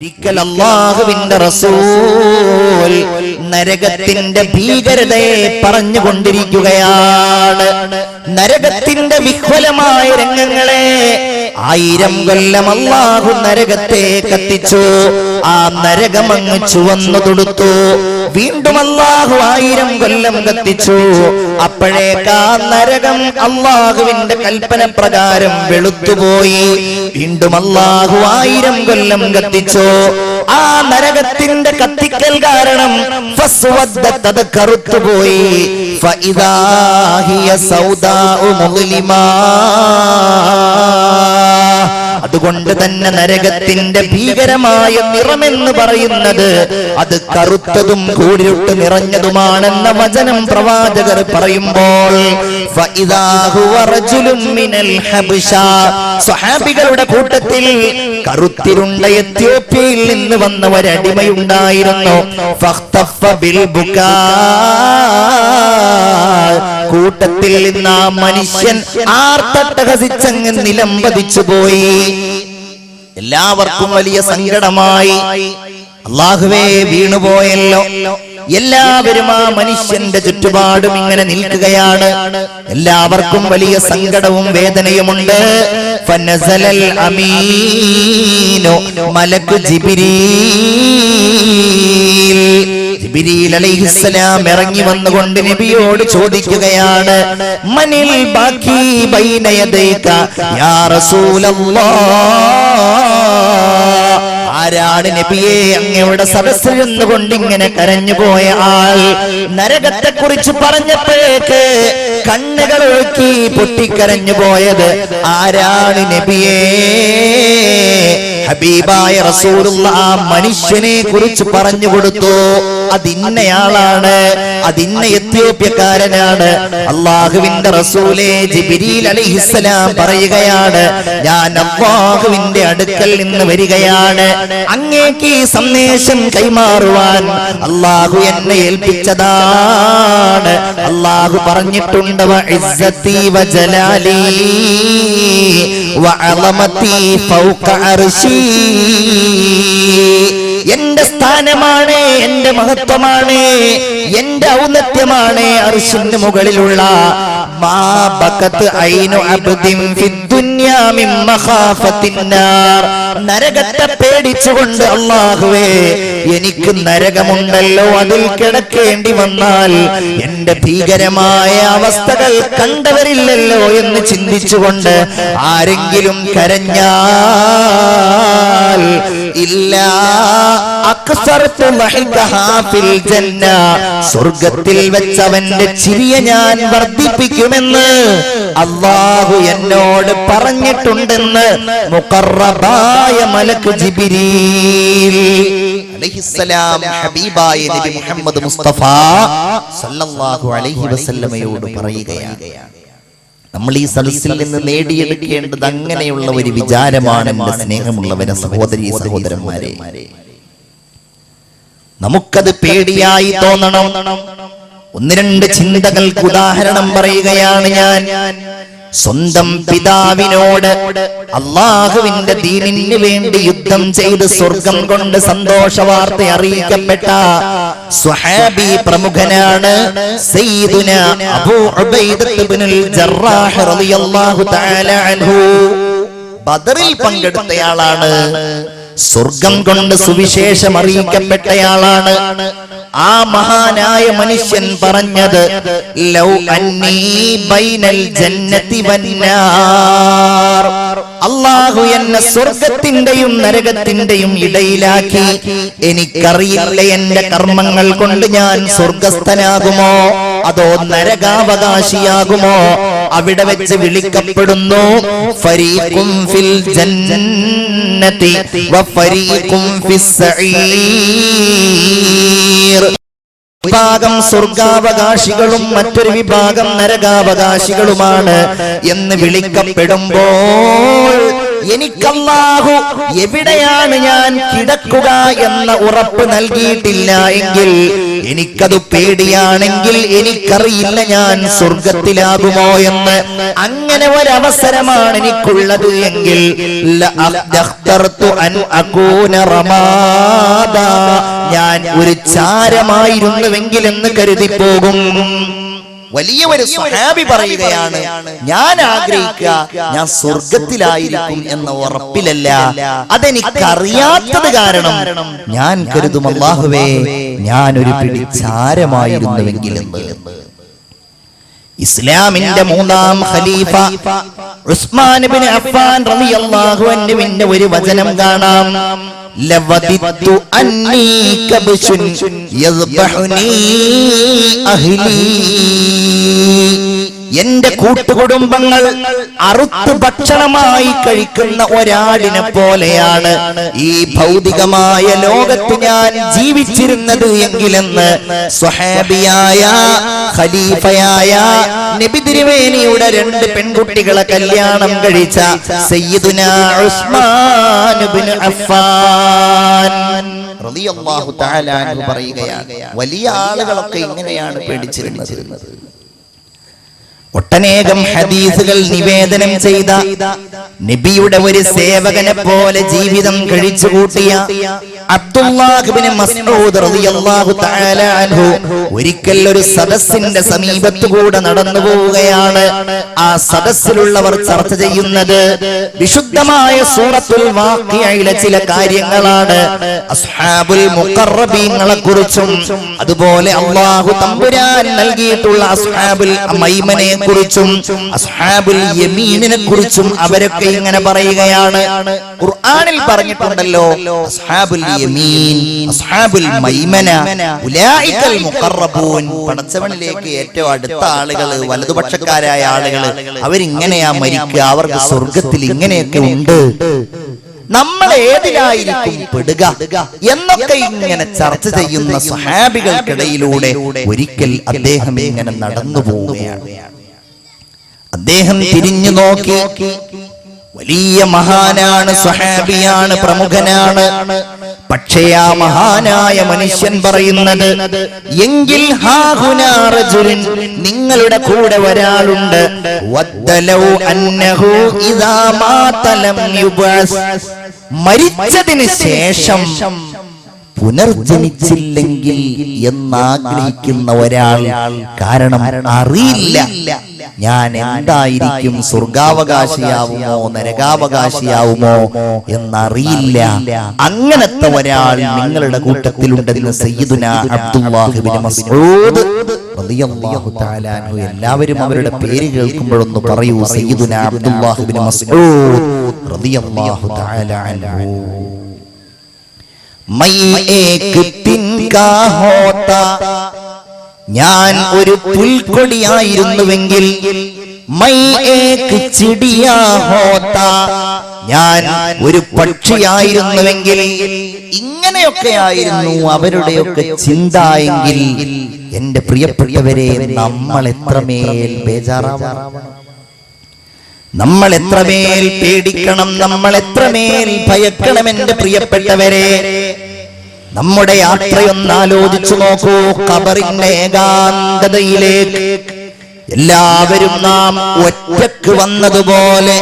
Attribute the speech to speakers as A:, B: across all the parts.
A: അല്ലാഹുവിന്റെ റസൂൽ നരകത്തിന്റെ ഭീകരതയെ പറഞ്ഞുകൊണ്ടിരിക്കുകയാണ്. നരകത്തിന്റെ വിഹ്വലമായ രംഗങ്ങളെ 1000 കൊല്ലം അല്ലാഹു നരകത്തെ കത്തിച്ചു. ആ നരകമങ്ങ് ചുവന്നു തൊടുത്തു. വീണ്ടും അല്ലാഹു 1000 കൊല്ലം കത്തിച്ചു. അപ്പോഴേക്ക് ആ നരകം അല്ലാഹുവിന്റെ കൽപ്പന പ്രകാരം വെളുത്തുപോയി. വീണ്ടും അല്ലാഹു 1000 കൊല്ലം കത്തിച്ചു. ആ നരകത്തിന്റെ കത്തിക്കൽ കാരണം ഫസ്വദ്ദത് കറുത്തുപോയി. ഫഇദാ ഹിയ സൗദാഉ മുളിമാ. അതുകൊണ്ട് തന്നെ നരകത്തിന്റെ ഭീകരമായ നിറമെന്ന് പറയുന്നത് അത് കറുത്തതും കൂരിരുട്ട് നിറഞ്ഞതുമാണെന്ന വചനം പ്രവാചകർ പറയുമ്പോൾ ഫഇദാ ഹുവ റജുലുൻ മിനൽ ഹബ്ശ, സ്വഹാബികളുടെ കൂട്ടത്തിൽ കറുത്തിരുണ്ട എത്യോപ്യയിൽ നിന്ന് വന്ന ഒരു അടിമയുണ്ടായിരുന്നു. ഫഖ്തഫ ബിൽ ബുകാ, കൂട്ടത്തിൽ നിന്ന് ആ മനുഷ്യൻ ആർത്തട്ടഹസിച്ചങ്ങ് നിലംപതിച്ചു പോയി. എല്ലാവർക്കും വലിയ സങ്കടമായി. അല്ലാഹുവേ, വീണുപോയല്ലോ. എല്ലാവരും ആ മനുഷ്യന്റെ ചുറ്റുപാടും ഇങ്ങനെ നിൽക്കുകയാണ്. എല്ലാവർക്കും വലിയ സങ്കടവും വേദനയുമുണ്ട്. ഫനസലൽ അമീനു മലക് ജിബ്രീൽ. ജിബ്രീൽ അലൈഹിസ്സലാം ഇറങ്ങി വന്നുകൊണ്ട് നബിയോട് ചോദിക്കുകയാണ്, മനിൽ ബാക്കി ബൈന യദൈക യാ റസൂലല്ലാഹ്. ആരാണ് നബിയെ അങ്ങയുടെ സദസ്സിൽ നിന്നുകൊണ്ട് ഇങ്ങനെ കരഞ്ഞുപോയ ആൾ? നരകത്തെ കുറിച്ച് പറഞ്ഞപ്പോഴേക്ക് കണ്ണുകൾ ഒഴുക്കി പൊട്ടിക്കരഞ്ഞു പോയത് ആരാണ് നബിയേ? ഹബീബായ റസൂലുള്ളാഹ് ആ മനുഷ്യനെ കുറിച്ച് പറഞ്ഞു കൊടുത്തു. അതിന്നയാളാണ്, അതിന്ന എത്യോപ്യക്കാരനാണ്. അല്ലാഹുവിന്റെ റസൂലേ, ജിബ്രീൽ അലൈഹിസ്സലാം പറയുകയാണ്, ഞാൻ അല്ലാഹുവിന്റെ അടുക്കൽ നിന്ന് വരികയാണ്. അങ്ങേക്ക് ഈ സന്ദേശം കൈമാറുവാൻ അല്ലാഹു എന്നെ ഏൽപ്പിച്ചതാണ്. അല്ലാഹു പറഞ്ഞിട്ടുണ്ട്, വഇസ്സതി വജലാലി വഅളമതി ഫൗക അർശി. എന്റെ സ്ഥാനമാണ്, എന്റെ മഹത്വമാണ്, എന്റെ ഔന്നത്യമാണ് അർശിന് മുകളിലുള്ള. മാ ബഖത് ഐനു അബ്ദിൻ ഫിദ്ദുനിയാ മിൻ മഖാഫത്തിന്നാർ. നരകത്തെ പേടിച്ചുകൊണ്ട് അല്ലാഹുവേ, എനിക്ക് നരകമുണ്ടല്ലോ, അതിൽ കിടക്കേണ്ടി വന്നാൽ എന്റെ ഭീകരമായ അവസ്ഥകൾ കണ്ടവരില്ലല്ലോ എന്ന് ചിന്തിച്ചുകൊണ്ട് ആരെങ്കിലും കരഞ്ഞാൽ ഇല്ലാ അക്സർതു ലഹിഖഹാ ഫിൽ ജന്ന, സ്വർഗ്ഗത്തിൽ വെച്ച് അവന്റെ ചിരിയെ ഞാൻ വർദ്ധിപ്പിക്കുമെന്ന് അല്ലാഹു എന്നോട് പറഞ്ഞിട്ടുണ്ടെന്ന് മുഖറബായ മലക്ക് ജിബ്രീൽ അലൈഹിസ്സലാം ഹബീബായ നബി മുഹമ്മദ് മുസ്തഫ സല്ലല്ലാഹു അലൈഹി വസല്ലമയോട് പറയുകയാണ്. നമ്മൾ ഈ സദസ്സിൽ നിന്ന് നേടിയെടുക്കേണ്ടത് അങ്ങനെയുള്ള ഒരു വിചാരമാണ്. എന്റെ സ്നേഹമുള്ളവരെ, സഹോദരീ സഹോദരന്മാരെ, നമുക്കത് പേടിയായി തോന്നണം. 1-2 ചിന്തകൾക്ക് ഉദാഹരണം പറയുകയാണ് ഞാൻ. സ്വന്തം പിതാവിനോട് അല്ലാഹുവിന്റെ ദീനിന് വേണ്ടി യുദ്ധം ചെയ്ത് സ്വർഗം കൊണ്ട് സന്തോഷ വാർത്ത അറിയിക്കപ്പെട്ട സ്വഹാബി പ്രമുഖനാണ് സയ്യിദുന അബൂ ഉബൈദത്ത് ഇബ്നുൽ ജറാഹ് റളിയല്ലാഹു തആല അൻഹു. ബദറിൽ പങ്കെടുത്തയാളാണ്. സ്വർഗം കൊണ്ട് സുവിശേഷം അറിയിക്കപ്പെട്ടയാളാണ്. ആ മഹാനായ മനുഷ്യൻ പറഞ്ഞത്, ലൗ അന്നീ ബൈനൽ ജന്നതി വന്നാർ. അല്ലാഹു എന്നെ സ്വർഗത്തിന്റെയും നരകത്തിന്റെയും ഇടയിലാക്കി. എനിക്കറിയില്ല എന്റെ കർമ്മങ്ങൾ കൊണ്ട് ഞാൻ സ്വർഗസ്ഥനാകുമോ അതോ നരകാവകാശിയാകുമോ. അവിടെ വെച്ച് വിളിക്കപ്പെടുന്നു, ഫരീഖും ഫിൽ ജന്നതി വഫരീഖും ഫിസ് സഈർ. വിഭാഗം സ്വർഗാവകാശികളും മറ്റൊരു വിഭാഗം നരകാവകാശികളുമാണ് എന്ന് വിളിക്കപ്പെടുമ്പോൾ എനിക്കല്ലാഹു എവിടെയാണ് ഞാൻ കിടക്കുക എന്ന ഉറപ്പ് നൽകിയിട്ടില്ല എങ്കിൽ, എനിക്കത് പേടിയാണെങ്കിൽ എനിക്കറിയില്ല ഞാൻ സ്വർഗത്തിലാകുമോ എന്ന്. അങ്ങനെ ഒരവസരമാണ് എനിക്കുള്ളത് എങ്കിൽ ഞാൻ ഒരു ചാരമായിരുന്നുവെങ്കിൽ എന്ന് കരുതി പോകും. വലിയ ഒരു സ്വഹാബി പറയുകയാണ്, ഞാൻ ആഗ്രഹിക്കുക ഞാൻ സ്വർഗത്തിലായിരിക്കും എന്ന ഉറപ്പിലല്ല, അതെനിക്കറിയാത്തത് കാരണം ഞാൻ കരുതും അല്ലാഹുവേ ഞാനൊരു പിടി ചാരമായിരുന്നുവെങ്കിൽ എന്ന്. ഇസ്ലാമിന്റെ മൂന്നാം ഖലീഫ ഉസ്മാൻ ഇബ്നു അഫ്ഫാൻ റളിയല്ലാഹു അൻഹുവിന്റെ ഒരു വചനം കാണാം. ലവദിത്തു അന്നീ കബ്ശുൻ യസ്ബഹുനി അഹ്ലി. എന്റെ കൂട്ടുകുടുംബങ്ങൾ അറുത്ത് ഭക്ഷണമായി കഴിക്കുന്ന ഒരാടിനെ പോലെയാണ് ഈ ഭൗതികമായ ലോകത്ത് ഞാൻ ജീവിച്ചിരുന്നത് എങ്കിലെന്ന് സ്വഹാബിയായ ഖലീഫയായ നബി തിരുമേനിയുടെ 2 പെൺകുട്ടികളെ കല്യാണം കഴിച്ച സയ്യിദുനാ ഉസ്മാൻ ഇബ്നു അഫ്ഫാൻ റളിയല്ലാഹു തആല അൻഹു പറയുകയാണ്, വലിയ ആളുകളൊക്കെ ഇങ്ങനെയാണ് പേടിച്ചിരുന്നത്. ഒട്ടനേകം ഹദീസുകൾ നിവേദനം ചെയ്ത നബിയുടെ ഒരു സേവകനെ പോലെ ജീവിതം കഴിച്ചുകൂട്ടിയ അബ്ദുല്ലാഹ് ഇബ്നു മസ്ഊദ് റളിയല്ലാഹു തആല അൻഹു ഒരിക്കൽ ഒരു സദസ്സിന്റെ സമീപത്തുകൂടെ നടന്നു പോവുകയാണ്. ആ സദസ്സിലുള്ളവർ ചർച്ച ചെയ്യുന്നത് വിശുദ്ധമായ സൂറത്തുൽ വാഖിയയിലെ ചില കാര്യങ്ങളാണ്. അസ്ഹാബുൽ മുഖറബീങ്ങളെ കുറിച്ചും അതുപോലെ അല്ലാഹു തമ്പുരാൻ നൽകിയിട്ടുള്ള അസ്ഹാബുൽ മൈമനെ കുറിച്ചും അസ്ഹാബുൽ യമീനിനെ കുറിച്ചും അവരൊക്കെ ഇങ്ങനെ പറയുകയാണ്. ഖുർആനിൽ പറഞ്ഞിട്ടുണ്ടല്ലോ, അസ്ഹാബുൽ യമീൻ, അസ്ഹാബുൽ മൈമന, ഉലൈകൽ മുഖറബൂൻ. പടച്ചവനിലേക്ക് ഏറ്റവും അടുത്ത ആളുകൾ, വലതുപക്ഷക്കാരായ ആളുകൾ, അവരിങ്ങനെയാ മരിക്കുക, അവർക്ക് സ്വർഗത്തിൽ ഇങ്ങനെയൊക്കെ ഉണ്ട്. നമ്മൾ ഏതിലായിരിക്കും പെടുക എന്നൊക്കെ ഇങ്ങനെ ചർച്ച ചെയ്യുന്ന സ്വഹാബികൾക്കിടയിലൂടെ ഒരിക്കൽ അദ്ദേഹം ഇങ്ങനെ നടന്നു പോവുകയാണ്. അദ്ദേഹം തിരിഞ്ഞു നോക്കി. വലിയ മഹാനാണ്, സ്വഹാബിയാണ്, പ്രമുഖനാണ്. പക്ഷേ ആ മഹാനായ മനുഷ്യൻ പറയുന്നത്, എങ്കിൽ ഹാഹുനാ റജുലുൻ, നിങ്ങളുടെ കൂടെ ഒരാളുണ്ട്, വദ്ദലൗ അന്നഹു ഇദാ മാത ലം യുബഅസ്, മരിച്ചതിന് ശേഷം പുനർജനിച്ചില്ലെങ്കിൽ എന്നാഗ്രഹിക്കുന്ന ഒരാൾ. കാരണം അറിയില്ല ഞാൻ എന്തായിരിക്കും, സ്വർഗാവകാശിയാവുമോ നരകാവകാശിയാവുമോ എന്നറിയില്ല. അങ്ങനത്തെ ഒരാൾ നിങ്ങളുടെ കൂട്ടത്തിലുണ്ടെന്ന് സയ്യിദുനാ അബ്ദുല്ലാഹ് ഇബ്നു മസ്ഊദ് റളിയല്ലാഹു തആല അൻഹു. എല്ലാവരും അവരുടെ പേര് കേൾക്കുമ്പോഴൊന്ന് പറയൂ, സയ്യിദുനാ അബ്ദുല്ലാഹ് ഇബ്നു മസ്ഊദ് റളിയല്ലാഹു തആല അൻഹു. മൈ ഏക് തിൻകാ ഹോതാ, ഞാൻ ഒരു പുൽക്കൊടിയായിരുന്നുവെങ്കിൽ, മൈ ഏക് ചിടിയാ ഹോതാ, ഞാൻ ഒരു പക്ഷിയായിരുന്നുവെങ്കിൽ, ഇങ്ങനെയൊക്കെയായിരുന്നു അവരുടെയൊക്കെ ചിന്ത എങ്കിൽ, എന്റെ പ്രിയപ്പെട്ടവരെ, നമ്മൾ എത്രമേൽ ബേജാറാവണം, നമ്മൾ എത്രമേൽ പേടിക്കണം, നമ്മൾ എത്രമേൽ ഭയക്കണം. എന്റെ പ്രിയപ്പെട്ടവരെ, നമ്മുടെ യാത്രയൊന്ന് ആലോചിച്ചു നോക്കൂ. ഖബറിന്റെ ഏകാന്തതയിലേക്ക് എല്ലാവരും നാം ഒറ്റക്ക് വന്നതുപോലെ,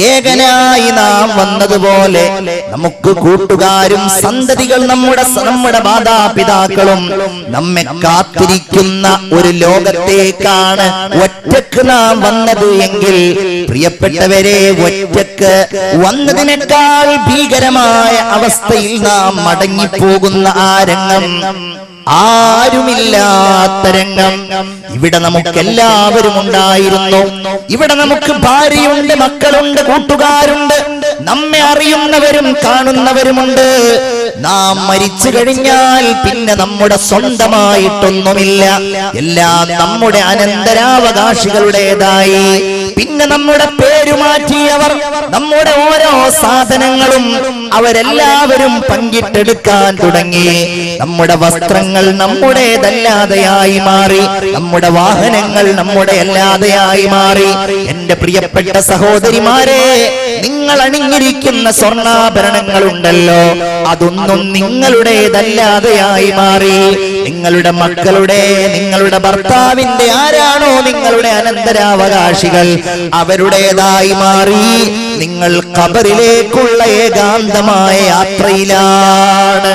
A: ഏകനായി നാം വന്നതുപോലെ, നമുക്ക് കൂട്ടുകാരും സന്തതികൾ, നമ്മുടെ മാതാപിതാക്കളും നമ്മെ കാത്തിരിക്കുന്ന ഒരു ലോകത്തേക്കാണ് ഒറ്റക്ക് നാം വന്നത് എങ്കിൽ, പ്രിയപ്പെട്ടവരെ, ഒറ്റക്ക് വന്നതിനേക്കാൾ ഭീകരമായ അവസ്ഥയിൽ നാം മടങ്ങിപ്പോകുന്ന ആ രംഗം, ആരുമില്ലാത്ത രംഗം. ഇവിടെ നമുക്കെല്ലാവരും ഉണ്ടായിരുന്നു. ഇവിടെ നമുക്ക് ഭാര്യയുണ്ട്, മക്കളുണ്ട്, കൂട്ടുകാരുണ്ട്, നമ്മെ അറിയുന്നവരും കാണുന്നവരുമുണ്ട്. നാം മരിച്ചു കഴിഞ്ഞാൽ പിന്നെ നമ്മുടെ സ്വന്തമായിട്ടൊന്നുമില്ല. എല്ലാം നമ്മുടെ അനന്തരാവകാശികളുടേതായി. പിന്നെ നമ്മുടെ പേര് മാറ്റിയവർ, നമ്മുടെ ഓരോ സാധനങ്ങളും അവരെല്ലാവരും പങ്കിട്ടെടുക്കാൻ തുടങ്ങി. നമ്മുടെ വസ്ത്രങ്ങൾ നമ്മുടേതല്ലാതെയായി മാറി, നമ്മുടെ വാഹനങ്ങൾ നമ്മുടെ അല്ലാതെയായി മാറി. എന്റെ പ്രിയപ്പെട്ട സഹോദരിമാരെ, നിങ്ങൾ അണിഞ്ഞിരിക്കുന്ന സ്വർണ്ണാഭരണങ്ങളുണ്ടല്ലോ, അതൊന്നും നിങ്ങളുടേതല്ലാതെയായി മാറി. നിങ്ങളുടെ മക്കളുടെ, നിങ്ങളുടെ ഭർത്താവിന്റെ ആരാണോ നിങ്ങളുടെ അനന്തരാവകാശികൾ, അവരുടേതായി മാറി. നിങ്ങൾ ഖബറിലേക്കുള്ള ഏകാന്തമായ യാത്രയിലാണ്.